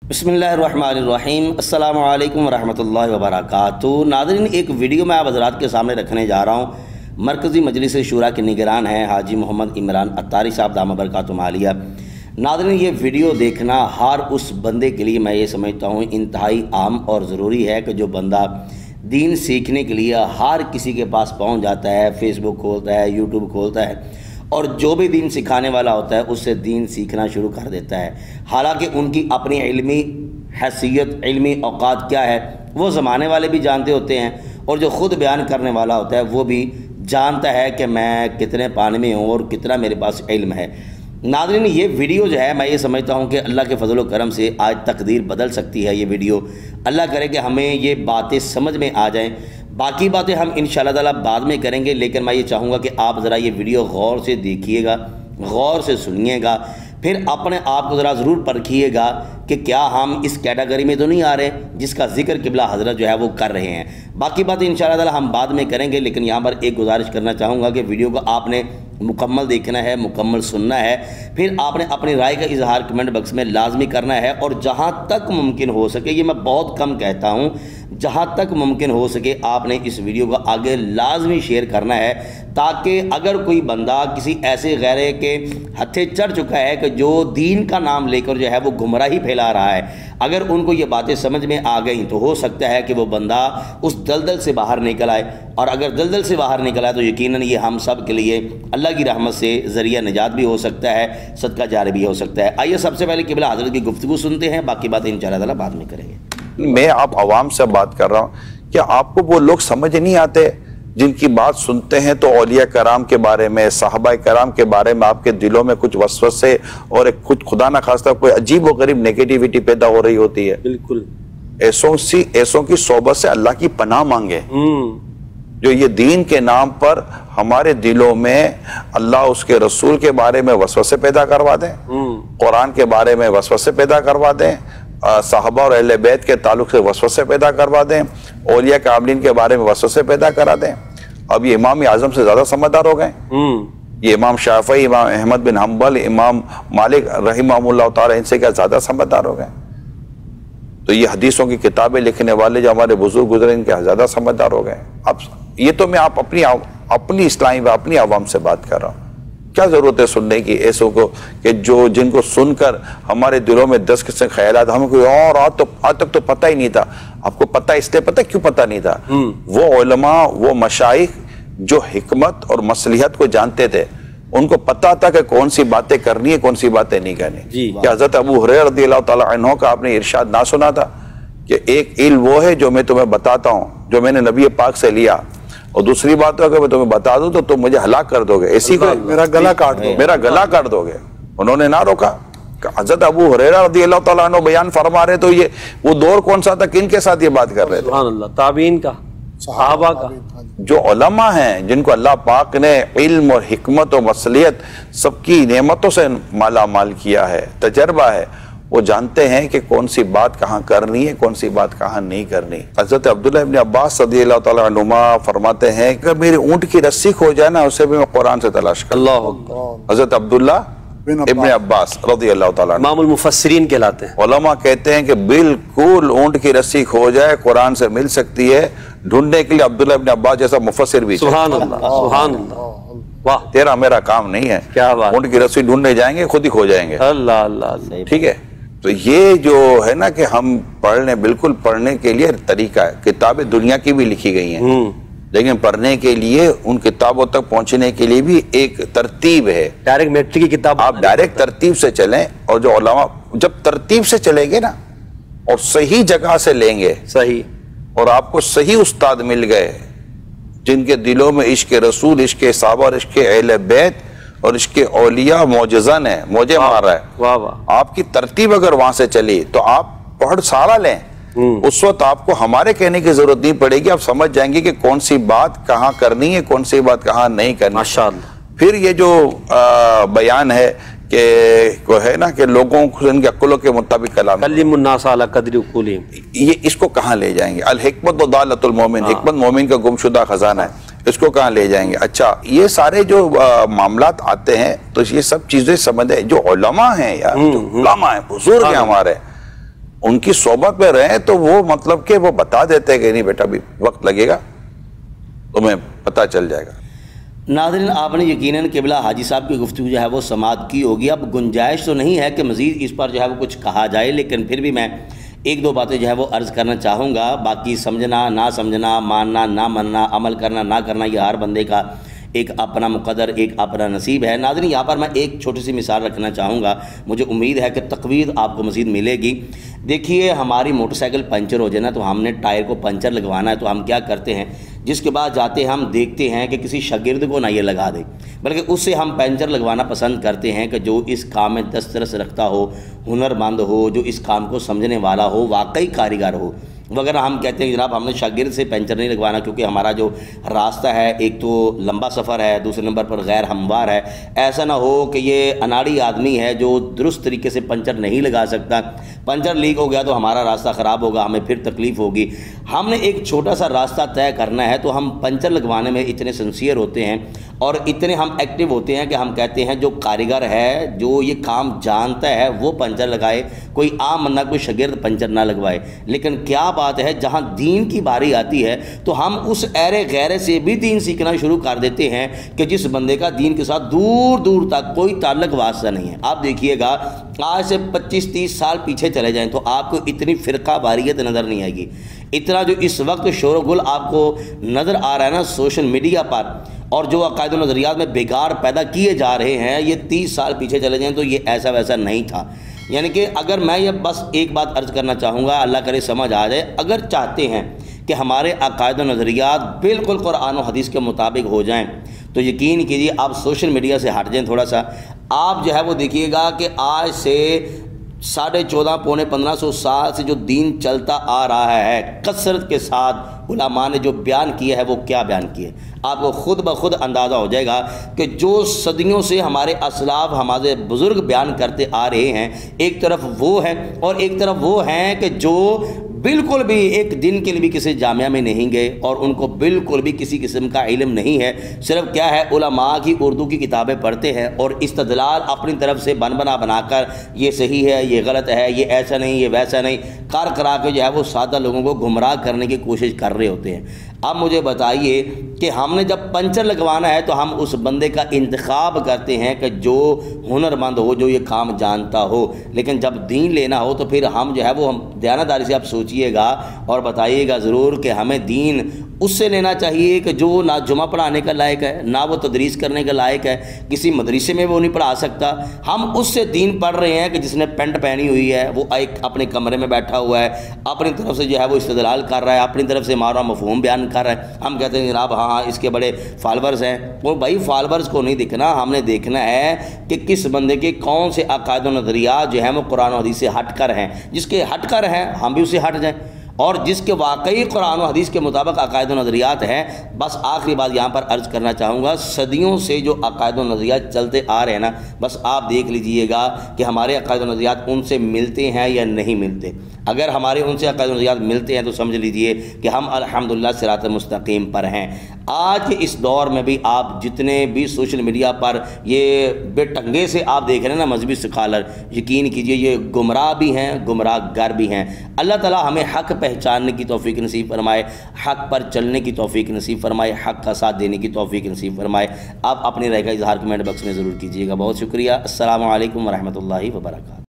बिस्मिल्लाहिर्रहमानिर्रहीम, अस्सलामु अलैकुम वरहमतुल्लाहि वबरकातुहू। नाज़रीन, एक वीडियो मैं आप हज़रात के सामने रखने जा रहा हूँ। मरकज़ी मजलिस शूरा के निगरान हैं हाजी मोहम्मद इमरान अत्तारी साहब दामद बरकातुहू आलिया। नाज़रीन, ये वीडियो देखना हर उस बंदे के लिए मैं ये समझता हूँ इंतहाई आम और ज़रूरी है कि जो बंदा दीन सीखने के लिए हर किसी के पास पहुँच जाता है, फ़ेसबुक खोलता है, यूट्यूब खोलता है और जो भी दीन सिखाने वाला होता है उससे दीन सीखना शुरू कर देता है। हालांकि उनकी अपनी इल्मी हैसियत, इल्मी औकात क्या है वो ज़माने वाले भी जानते होते हैं और जो ख़ुद बयान करने वाला होता है वो भी जानता है कि मैं कितने पानी में हूँ और कितना मेरे पास इल्म है। नाज़रीन, ये वीडियो जो है मैं ये समझता हूँ कि अल्लाह के फजल व करम से आज तकदीर बदल सकती है। ये वीडियो अल्लाह करे कि हमें ये बातें समझ में आ जाएँ। बाकी बातें हम इंशाअल्लाह ताला बाद में करेंगे, लेकिन मैं ये चाहूँगा कि आप ज़रा ये वीडियो गौर से देखिएगा, गौर से सुनिएगा, फिर अपने आप को ज़रा ज़रूर परखिएगा कि क्या हम इस कैटेगरी में तो नहीं आ रहे जिसका जिक्र क़िबला हज़रत जो है वो कर रहे हैं। बाकी बातें इंशाअल्लाह ताला हम बाद में करेंगे, लेकिन यहाँ पर एक गुजारिश करना चाहूँगा कि वीडियो को आपने मुकम्मल देखना है, मुकम्मल सुनना है, फिर आपने अपनी राय का इजहार कमेंट बॉक्स में लाजमी करना है। और जहाँ तक मुमकिन हो सके, ये मैं बहुत कम कहता हूँ, जहाँ तक मुमकिन हो सके आपने इस वीडियो को आगे लाजमी शेयर करना है, ताकि अगर कोई बंदा किसी ऐसे गैरे के हत्थे चढ़ चुका है कि जो दीन का नाम लेकर जो है वो गुमराही फैला रहा है, अगर उनको ये बातें समझ में आ गई तो हो सकता है कि वो बंदा उस दलदल से बाहर निकल आए। और अगर दलदल से बाहर निकल आए तो यकीनन ये हम सब के लिए अल्लाह की रहमत से ज़रिया निजात भी हो सकता है, सदका जारी भी हो सकता है। आइए सबसे पहले क़िबला हज़रत की गुफ्तगू सुनते हैं, बाकी बातें इंशाअल्लाह ताला बाद में करेंगे। मैं आप आवाम से बात कर रहा हूँ, क्या आपको वो लोग समझ नहीं आते जिनकी बात सुनते हैं तो औलिया कराम के बारे में, सहाबा कराम के बारे में आपके दिलों में कुछ वसवसे और कुछ खुदा ना खास्ता कोई अजीब व गरीब नेगेटिविटी पैदा हो रही होती है। बिल्कुल ऐसों की सोबत से अल्लाह की पनाह मांगे, जो ये दीन के नाम पर हमारे दिलों में अल्लाह उसके रसूल के बारे में वसवसे पैदा करवा दें, कुरान के बारे में वसवसे पैदा करवा दें, साहबा और अहले बैत के ताल्लुक से वसवसे पैदा करवा दें, औलिया कामिलीन के बारे में वसवसे पैदा करा दें। अब ये इमाम आजम से ज्यादा समझदार हो गए, ये इमाम शाफई, इमाम अहमद बिन हम्बल, इमाम मालिक रहिमहुल्लाह ताला, इनसे क्या ज्यादा समझदार हो गए? तो ये हदीसों की किताबें लिखने वाले जो हमारे बुजुर्ग गुजरे, इनके ज्यादा समझदार हो गए। अब ये तो मैं आप अपनी इस्लामी व अपनी आवाम से बात कर रहा हूँ। क्या जरूरत है सुनने की ऐसों को कि जो जिनको सुनकर हमारे दिलों में 10 किस्म ख्यालात, हमें कोई और आज तक तो पता ही नहीं था। आपको पता इसलिए पता क्यों पता नहीं था? वो उलमा, वो मशाइख जो हिकमत और मसलिहत को जानते थे, उनको पता था कि कौन सी बातें करनी है, कौन सी बातें नहीं करनी। क्या हज़रत अबू हुरैरा रज़ियल्लाहु ताला अन्हु का आपने इरशाद ना सुना था कि एक इल्म वो है जो मैं तुम्हें बताता हूँ, जो मैंने नबी पाक से लिया, और दूसरी बात अगर मैं तुम्हें बता दूं तो तुम मुझे हलाक कर दोगे, इसी को मेरा गला काट दोगे। उन्होंने ना रोका। हज़रत अबू हुरैरा रज़ियल्लाहु ताला अन्हु बयान फरमा रहे तो ये वो दौर कौन सा था, किन के साथ ये बात कर रहे थे? सुभान अल्लाह, ताबीन का, सहाबा का। जो उलमा हैं जिनको अल्लाह पाक ने इल्म और हिकमत और मसलियत सबकी नेमतों से माला माल किया है, तजर्बा है, वो जानते हैं कि कौन सी बात कहाँ करनी है, कौन सी बात कहाँ नहीं करनी। हज़रत अब्दुल्लाह इब्न अब्बास रज़ियल्लाहु ताला अन्हुमा फरमाते हैं कि अगर मेरी ऊँट की रस्सी खो जाए ना, उसे भी मैं कुरान से तलाश कर। अल्लाहु अकबर। हज़रत अब्दुल्लाह इब्न अब्बास रज़ियल्लाहु ताला इमामुल मुफस्सिरीन कहलाते हैं। उलमा कहते हैं कि बिल्कुल ऊँट की रस्सी खो जाए कुरान से मिल सकती है। ढूंढने के लिए अब्दुल्लाह इब्न अब्बास जैसा मुफस्सिर भी। सुभान अल्लाह, सुभान अल्लाह, वाह, तेरा मेरा काम नहीं है। क्या बात। ऊँट की रस्सी ढूंढने जाएंगे, खुद ही खो जाएंगे। अल्लाह अल्लाह, ठीक है। तो ये जो है ना कि हम बिल्कुल पढ़ने के लिए तरीका है। किताबें दुनिया की भी लिखी गई हैं, लेकिन पढ़ने के लिए उन किताबों तक पहुंचने के लिए भी एक तरतीब है। डायरेक्ट मैट्रिक की किताब आप डायरेक्ट तरतीब से चलें, और जो उलमा जब तरतीब से चलेंगे ना और सही जगह से लेंगे, सही, और आपको सही उस्ताद मिल गए जिनके दिलों में इश्क रसूल, इश्क सहाबा और इश्क अहले बैत और इसके औलिया मौजज़न है, मौजे मार रहा है। वाह वाह। आपकी तरतीब अगर वहां से चली तो आप पढ़ सारा लें, उस वक्त आपको हमारे कहने की जरूरत नहीं पड़ेगी। आप समझ जाएंगे कि कौन सी बात कहाँ करनी है, कौन सी बात कहाँ नहीं करनी। माशाअल्लाह। फिर ये जो बयान है कि को है ना कि लोगों को इनके अक्लों के मुताबिक कलाम, कल्लिमुन्नास अला कदरी उकूलिहिम, ये इसको कहाँ ले जाएंगे? अल हिकमत व दालतुल मोमिन, हिकमत मोमिन का गुमशुदा खजाना है, इसको कहाँ ले जाएंगे? अच्छा, ये सारे जो मामलात आते हैं तो ये सब चीजें समझे जो उलमा हैं यार, जो उलमा हैं, बुजुर्ग हैं हमारे, उनकी सोबत में रहे तो वो मतलब कि वो बता देते हैं कि नहीं बेटा अभी वक्त लगेगा, तुम्हें पता चल जाएगा। नाज़रीन, आपने यकीनन क़िबला हाजी साहब की गुफ्तगू जो है वो समाअत की होगी। अब गुंजाइश तो नहीं है कि मज़ीद इस पर जो है वो कुछ कहा जाए, लेकिन फिर भी मैं एक दो बातें जो है वो अर्ज़ करना चाहूँगा। बाकी समझना ना समझना, मानना ना मानना, अमल करना ना करना, ये हर बंदे का एक अपना मुक़द्दर, एक अपना नसीब है। नाज़रीन, यहाँ पर मैं एक छोटी सी मिसाल रखना चाहूँगा, मुझे उम्मीद है कि तक़वीद आपको मज़ीद मिलेगी। देखिए, हमारी मोटरसाइकिल पंचर हो जाए ना, तो हमने टायर को पंचर लगवाना है, तो हम क्या करते हैं, जिसके बाद जाते हैं हम देखते हैं कि किसी शागिर्द को ना ये लगा दे, बल्कि उससे हम पंचर लगवाना पसंद करते हैं कि जो इस काम में दस्तरस रखता हो, हुनरमंद हो, जो इस काम को समझने वाला हो, वाकई कारीगर हो। वगैरह हम कहते हैं जनाब हमने शागिर्द से पंचर नहीं लगवाना, क्योंकि हमारा जो रास्ता है एक तो लंबा सफ़र है, दूसरे नंबर पर गैर हमवार है। ऐसा ना हो कि ये अनाड़ी आदमी है जो दुरुस्त तरीके से पंचर नहीं लगा सकता, पंचर लीक हो गया तो हमारा रास्ता ख़राब होगा, हमें फिर तकलीफ़ होगी। हमने एक छोटा सा रास्ता तय करना है, तो हम पंचर लगवाने में इतने सिंसियर होते हैं और इतने हम एक्टिव होते हैं कि हम कहते हैं जो कारीगर है, जो ये काम जानता है, वो पंचर लगाए, कोई आम बंदा, कोई शागिर्द पंचर ना लगवाए। लेकिन क्या बात है, जहाँ दीन की बारी आती है तो हम उस ऐरे गैरे से भी दीन सीखना शुरू कर देते हैं कि जिस बंदे का दीन के साथ दूर दूर तक कोई ताल्लुक वास्ता नहीं है। आप देखिएगा, आज से 25-30 साल पीछे चले जाएं तो आपको इतनी फ़िरका वारियत नज़र नहीं आएगी। इतना जो इस वक्त शोरगुल आपको नज़र आ रहा है ना सोशल मीडिया पर, और जो अकायद व नज़रियात में बिगाड़ पैदा किए जा रहे हैं, ये 30 साल पीछे चले जाएं तो ये ऐसा वैसा नहीं था। यानी कि अगर मैं ये बस एक बात अर्ज़ करना चाहूँगा, अल्लाह करे समझ आ जाए, अगर चाहते हैं कि हमारे अकायद व नज़रियात बिल्कुल कुरान व हदीस के मुताबिक हो जाएं, तो यकीन कीजिए आप सोशल मीडिया से हट जाएं थोड़ा सा। आप जो है वो देखिएगा कि आज से 1450 पौने 1500 साल से जो दीन चलता आ रहा है, कसरत के साथ उलमा ने जो बयान किया है वो क्या बयान किया है, आपको खुद ब खुद अंदाज़ा हो जाएगा कि जो सदियों से हमारे असलाफ, हमारे बुज़ुर्ग बयान करते आ रहे हैं, एक तरफ वो है और एक तरफ वो हैं कि जो बिल्कुल भी एक दिन के लिए भी किसी जामिया में नहीं गए और उनको बिल्कुल भी किसी किस्म का इल्म नहीं है। सिर्फ क्या है, उलमा की उर्दू की किताबें पढ़ते हैं और इस्तदलाल अपनी तरफ से बनाकर ये सही है, ये गलत है, ये ऐसा नहीं, ये वैसा नहीं, करा के जो है वो सादा लोगों को गुमराह करने की कोशिश कर रहे होते हैं। अब मुझे बताइए कि हमने जब पंचर लगवाना है तो हम उस बंदे का इंतखाब करते हैं कि जो हुनरमंद हो, जो ये काम जानता हो, लेकिन जब दीन लेना हो तो फिर हम जो है वो हम दयानतदारी से आप सोचिएगा और बताइएगा ज़रूर कि हमें दीन उससे लेना चाहिए कि जो ना जुमा पढ़ाने का लायक है, ना वो तदरीस करने का लायक है, किसी मदरसे में वो नहीं पढ़ा सकता। हम उससे दीन पढ़ रहे हैं कि जिसने पेंट पहनी हुई है, वो एक अपने कमरे में बैठा हुआ है, अपनी तरफ से जो है वो इस्तदलाल कर रहा है, अपनी तरफ से मारा मफहूम बयान कर रहा है। हम कहते हैं जनाब हाँ इसके बड़े फॉलोअर्स हैं। वो भाई फॉलोअर्स को नहीं देखना, हमने देखना है कि किस बंदे के कौन से अकायद व नज़रियात जो हैं वो कुरान और हदीस से हट कर हैं। जिसके हट कर हैं हम भी उससे हट जाएँ, और जिसके वाकई कुरान और हदीस के मुताबिक अकायद व नज़रियात हैं। बस आखिरी बात यहाँ पर अर्ज़ करना चाहूँगा, सदियों से जो अकायद व नज़रियात चलते आ रहे हैं ना, बस आप देख लीजिएगा कि हमारे अकायद व नज़रियात उनसे मिलते हैं या नहीं मिलते। अगर हमारे उनसे अकायद व नज़रियात मिलते हैं तो समझ लीजिए कि हम अल्हम्दुलिल्लाह सिरात मुस्तकीम पर हैं। आज के इस दौर में भी आप जितने भी सोशल मीडिया पर ये बेटंगे से आप देख रहे हैं ना मजहबी स्कॉलर, यकीन कीजिए ये गुमराह भी हैं, गुमराह गर भी हैं। अल्लाह ताला हमें हक़ पहचानने की तौफीक नसीब फरमाए, हक़ पर चलने की तौफीक नसीब फरमाए, हक़ का साथ देने की तौफीक नसीब फरमाए। आप अपनी राय का इजहार कमेंट बॉक्स में ज़रूर कीजिएगा। बहुत शुक्रिया। अस्सलामु अलैकुम वरहमतुल्लाहि वबरकातुहू।